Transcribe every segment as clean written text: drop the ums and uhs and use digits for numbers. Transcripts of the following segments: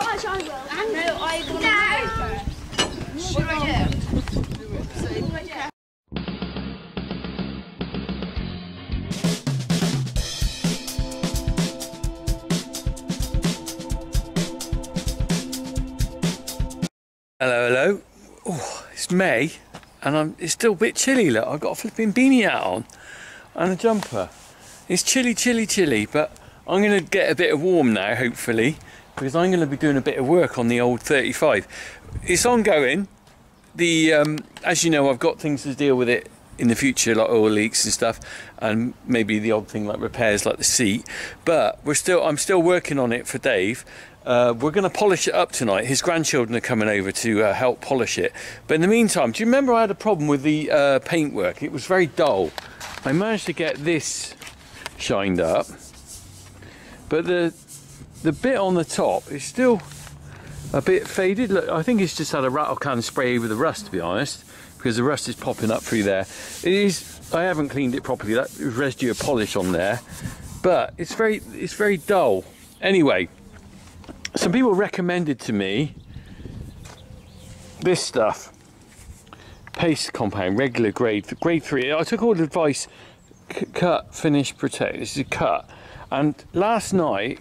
Gosh, I will. No, I will. No. What do I do? Hello, hello. Oh, it's May, and it's still a bit chilly. Look, I've got a flipping beanie hat on and a jumper. It's chilly, chilly, chilly, but I'm going to get a bit of warm now, hopefully, because I'm going to be doing a bit of work on the old 35. It's ongoing. As you know, I've got things to deal with it in the future, like oil leaks and stuff, and maybe the odd thing like repairs, like the seat. But I'm still working on it for Dave. We're going to polish it up tonight. His grandchildren are coming over to help polish it. But in the meantime, do you remember I had a problem with the paintwork? It was very dull. I managed to get this shined up, but the bit on the top is still a bit faded. Look, I think it's just had a rattle can spray over the rust, to be honest, because the rust is popping up through there. I haven't cleaned it properly. That residue of polish on there, but it's very dull. Anyway, some people recommended to me this stuff, paste compound, regular grade 3. I took all the advice, cut, finish, protect. This is a cut. And last night,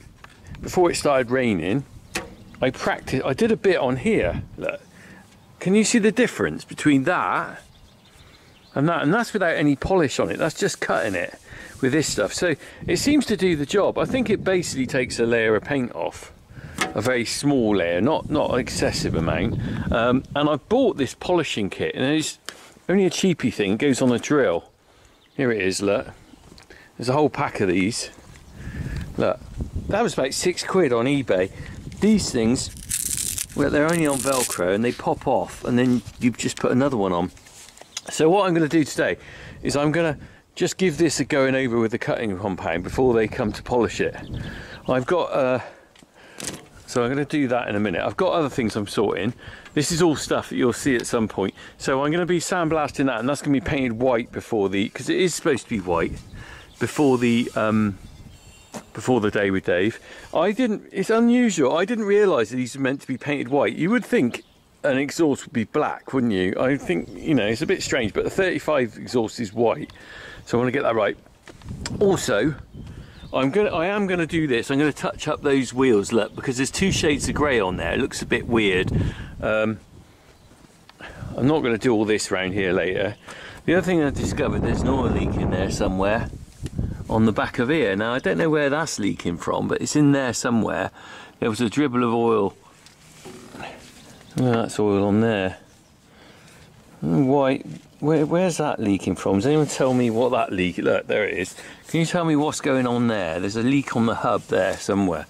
before it started raining, I practiced. I did a bit on here. Look, can you see the difference between that and that? And that's without any polish on it. That's just cutting it with this stuff. So it seems to do the job. I think it basically takes a layer of paint off. A very small layer, not an excessive amount. And I bought this polishing kit, and it's only a cheapy thing. It goes on a drill. Here it is, look. There's a whole pack of these. Look, that was about £6 on eBay. These things, well, they're only on Velcro, and they pop off, and then you just put another one on. So what I'm going to do today is I'm going to just give this a going over with the cutting compound before they come to polish it. I've got so I'm going to do that in a minute. I've got other things I'm sorting. This is all stuff that you'll see at some point. So I'm going to be sandblasting that, and that's going to be painted white before because it is supposed to be white before the day with Dave. It's unusual. I didn't realise that these are meant to be painted white. You would think an exhaust would be black, wouldn't you? I think, you know, it's a bit strange, but the 35 exhaust is white. So I want to get that right. Also, I am going to do this. I'm going to touch up those wheels, look, because there's 2 shades of grey on there. It looks a bit weird. I'm not going to do all this around here later. The other thing I discovered, there's an oil leak in there somewhere on the back of here. Now, I don't know where that's leaking from, but it's in there somewhere. There was a dribble of oil. Well, that's oil on there. White. Where's that leaking from? Does anyone tell me what that leak? Look, there it is. Can you tell me what's going on there? There's a leak on the hub there somewhere.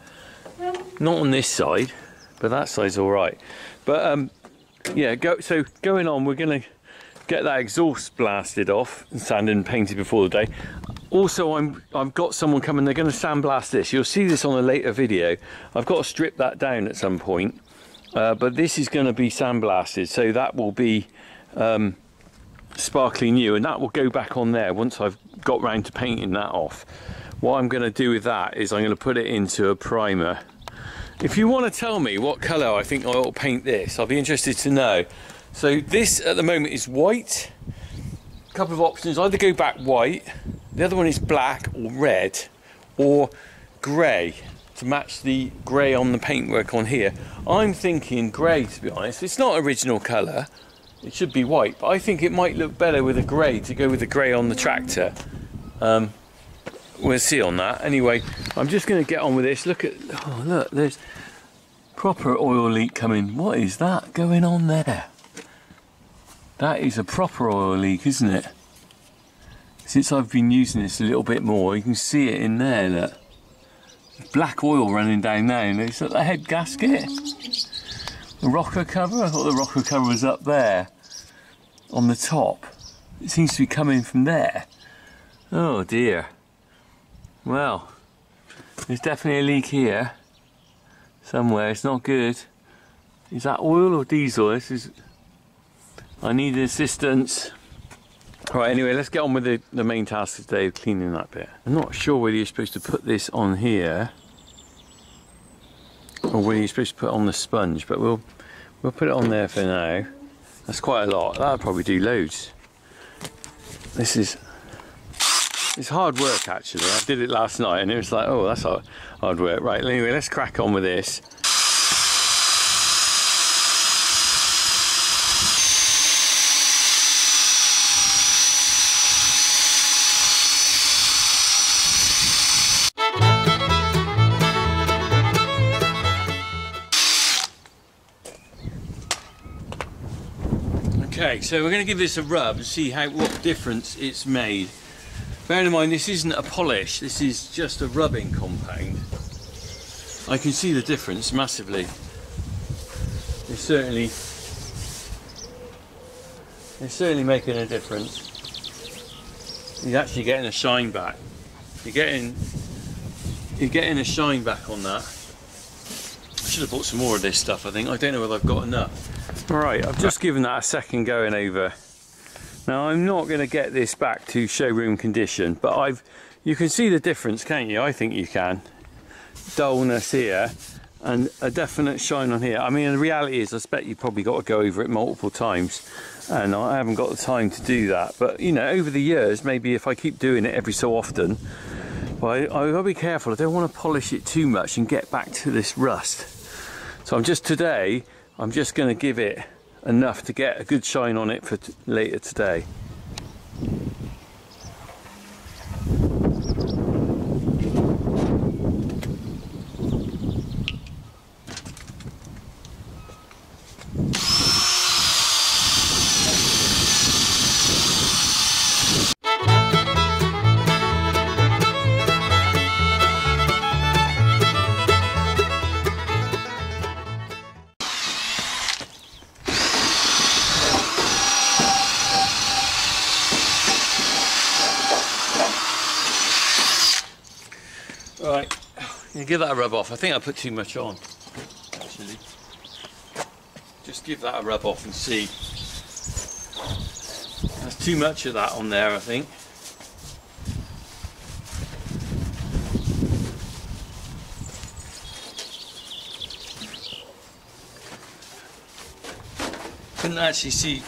Not on this side, but that side's all right. But yeah, so going on, we're going to get that exhaust blasted off and sanded and painted before the day. Also, I've got someone coming. They're going to sandblast this. You'll see this on a later video. I've got to strip that down at some point, but this is going to be sandblasted, so that will be sparkly new, and that will go back on there once I've got round to painting that off. What I'm going to do with that is I'm going to put it into a primer. If you want to tell me what colour I think I ought to paint this, I'll be interested to know. So this at the moment is white. A couple of options: either go back white, the other one is black or red, or grey to match the grey on the paintwork on here. I'm thinking grey, to be honest. It's not original colour. It should be white, but I think it might look better with a grey, to go with the grey on the tractor. We'll see on that. Anyway, I'm just going to get on with this. Look, there's proper oil leak coming. What is that going on there? That is a proper oil leak, isn't it? Since I've been using this a little bit more, you can see it in there, look. Black oil running down there, and it's at the head gasket. The rocker cover? I thought the rocker cover was up there on the top. It seems to be coming from there. Oh dear. Well, there's definitely a leak here somewhere. It's not good. Is that oil or diesel? I need assistance. Right, anyway, let's get on with the main task today of cleaning that bit. I'm not sure whether you're supposed to put this on here Or were you supposed to put on the sponge? But we'll put it on there for now. That's quite a lot. That'll probably do loads. It's hard work actually. I did it last night and it was like, oh, that's hard work. Right, anyway, let's crack on with this. Okay, so we're going to give this a rub and see what difference it's made. Bearing in mind this isn't a polish, this is just a rubbing compound. I can see the difference massively. It's certainly making a difference. You're actually getting a shine back. You're getting a shine back on that. I should have bought some more of this stuff, I think. I don't know whether I've got enough. Right, I've just given that a second going over. Now I'm not going to get this back to showroom condition, but you can see the difference, can't you? I think you can. Dullness here and a definite shine on here. I mean, the reality is I expect you've probably got to go over it multiple times and I haven't got the time to do that. But you know, over the years, maybe if I keep doing it every so often, well, I've got to be careful. I don't want to polish it too much and get back to this rust. So I'm just going to give it enough to get a good shine on it for later today. Right, you give that a rub off. I think I put too much on, actually. Just give that a rub off and see. There's too much of that on there, I think. Couldn't actually see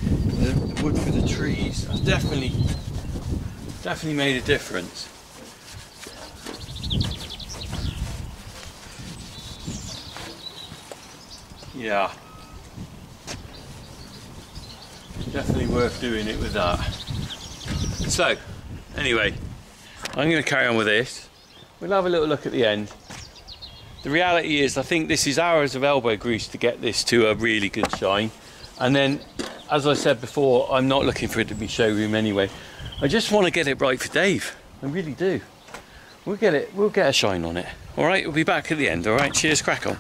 the wood for the trees. That's definitely made a difference. Yeah, definitely worth doing it with that. So, anyway, I'm going to carry on with this. We'll have a little look at the end. The reality is, I think this is hours of elbow grease to get this to a really good shine. And then, as I said before, I'm not looking for it to be showroom anyway. I just want to get it right for Dave. I really do. We'll get a shine on it. All right, we'll be back at the end. All right, cheers, crack on.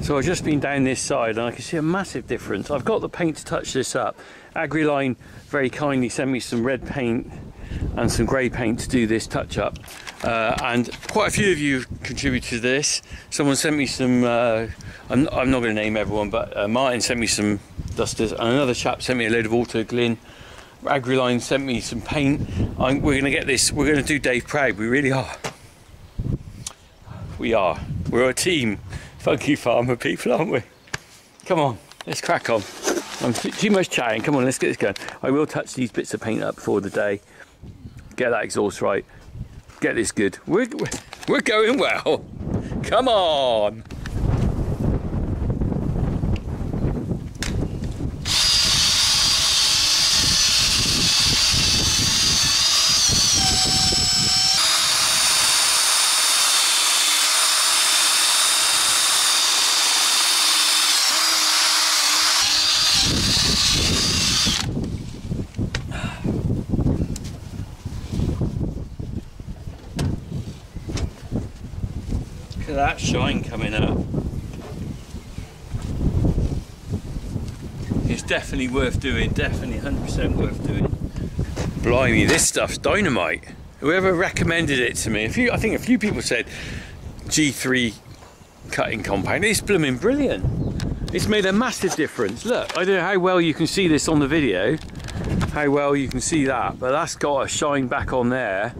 So I've just been down this side and I can see a massive difference. I've got the paint to touch this up. Agriline very kindly sent me some red paint and some grey paint to do this touch up. And quite a few of you contributed to this. Someone sent me some, I'm not going to name everyone, but Martin sent me some dusters and another chap sent me a load of auto glyn. Agriline sent me some paint. We're going to get this, we're going to do Dave proud. We really are. We are. We're a team. Funky farmer people, aren't we? Come on, let's crack on. I'm too much chatting. Come on, let's get this going. I will touch these bits of paint up before the day. Get that exhaust right. Get this good. We're going well. Come on. Look at that shine coming up. It's definitely worth doing, definitely 100% worth doing. Blimey, this stuff's dynamite. Whoever recommended it to me, I think a few people said G3 cutting compound. It's blooming brilliant. It's made a massive difference. Look, I don't know how well you can see this on the video, how well you can see that, but that's got a shine back on there.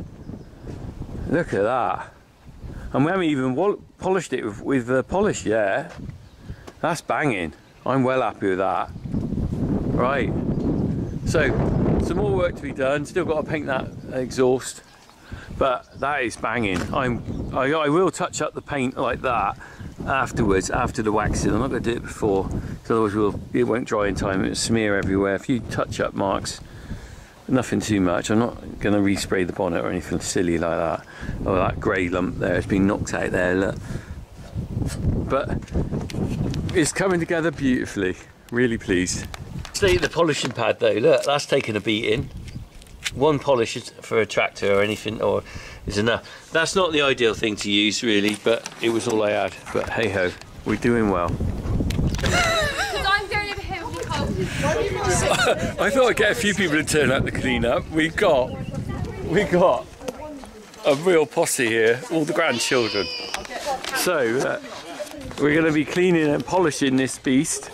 Look at that. And we haven't even polished it with the polish, yeah. That's banging. I'm well happy with that. Right. So, some more work to be done. Still got to paint that exhaust. But that is banging. I will touch up the paint like that afterwards, after the waxing. I'm not going to do it before, because otherwise it won't dry in time. It'll smear everywhere. A few touch-up marks, nothing too much. I'm not going to respray the bonnet or anything silly like that. Oh, that grey lump there has been knocked out there, look. But it's coming together beautifully. Really pleased. Stay at the polishing pad though. Look, that's taken a beating. One polish for a tractor or anything or is enough. That's not the ideal thing to use really, but it was all I had. But hey ho, we're doing well. I'm going over here with Nicole. I thought I'd get a few people to turn up to clean up. We got a real posse here, all the grandchildren. So we're going to be cleaning and polishing this beast.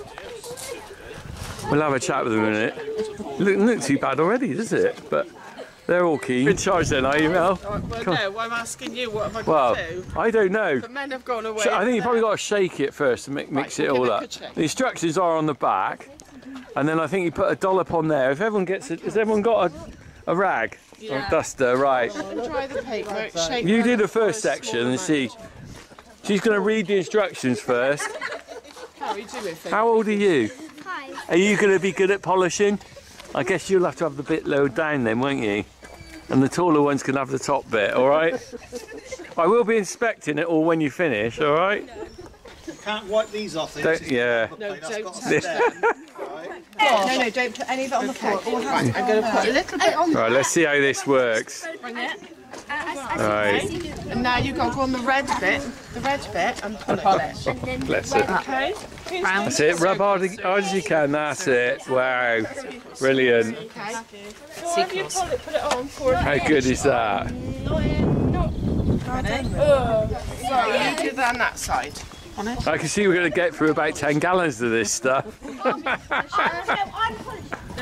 We'll have a chat with them in a minute. Doesn't look too bad already, does it? But they're all keen. In charge then, are you, Mel? Well, no, I'm asking you, what have I got to do? I don't know. The men have gone away. So I think you probably got to shake it first to mix it all up. The instructions are on the back, and then I think you put a dollop on there. If everyone gets it, has everyone got a rag or a duster? Right. Dry the paper, shake You do the first section and see. She's going to read the instructions first. How are you doing? How old are you? Hi. Are you going to be good at polishing? I guess you'll have to have the bit low down then, won't you? And the taller ones can have the top bit, all right? I will be inspecting it all when you finish, all right? You can't wipe these off. No, don't. No, Don't put any of it on the floor. Right, I'm going to put a little bit on. Right, let's see how this works. Bring it. Right. And now you've got to go on the red bit, and polish. Bless it. Okay. That's it. Rub hard as you can. That's it. Wow. Brilliant. Okay. So have you put it on for How good is that? Right, you do that on that side. I can see we're going to get through about 10 gallons of this stuff. No,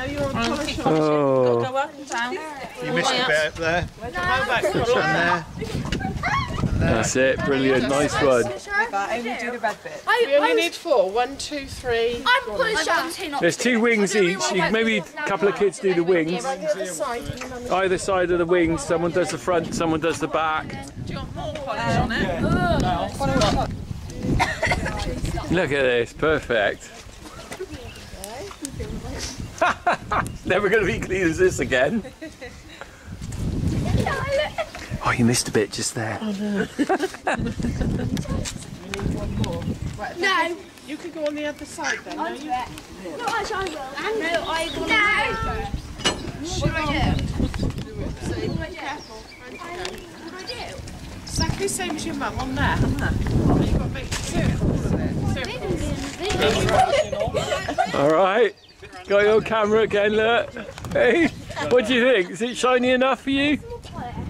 you're on polish. Oh. Go up and down. You missed a bit up there. Go back for a long And there. That's it. Brilliant. Nice one. only do the red bit. We only need 4. 1, 2, 3. I'm pulling There's 2 wings each. Maybe a couple of kids do the wings. Either side of the wings. Someone does the front, someone does the back. Do you want more polish on it? Look at this. Perfect. Never going to be clean as this again. Oh, you missed a bit just there. Oh, no. No. You could go on the other side then. No, actually I will. No, I will. No. What do I do? Careful. What do I do? Exactly the same as your mum on there. You've got to make circles of it. All right. Got your camera again, look. Hey, what do you think? Is it shiny enough for you?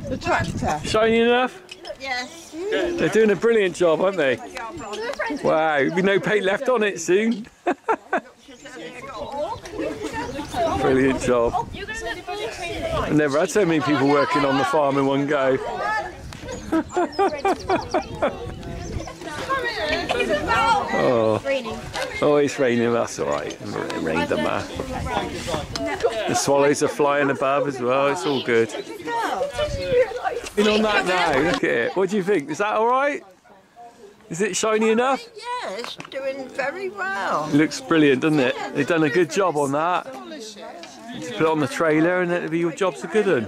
The tractor. Shiny enough? Yes. They're doing a brilliant job, aren't they? Wow, there'll be no paint left on it soon. Brilliant job. I've never had so many people working on the farm in one go. Oh, it's raining, that's alright. It rained them out. The swallows are flying above as well, it's all good. In on that now, look at it. What do you think? Is that alright? Is it shiny enough? Yeah, it's doing very well. It looks brilliant, doesn't it? They've done a good job on that. Put it on the trailer and it'll be your job's a good one.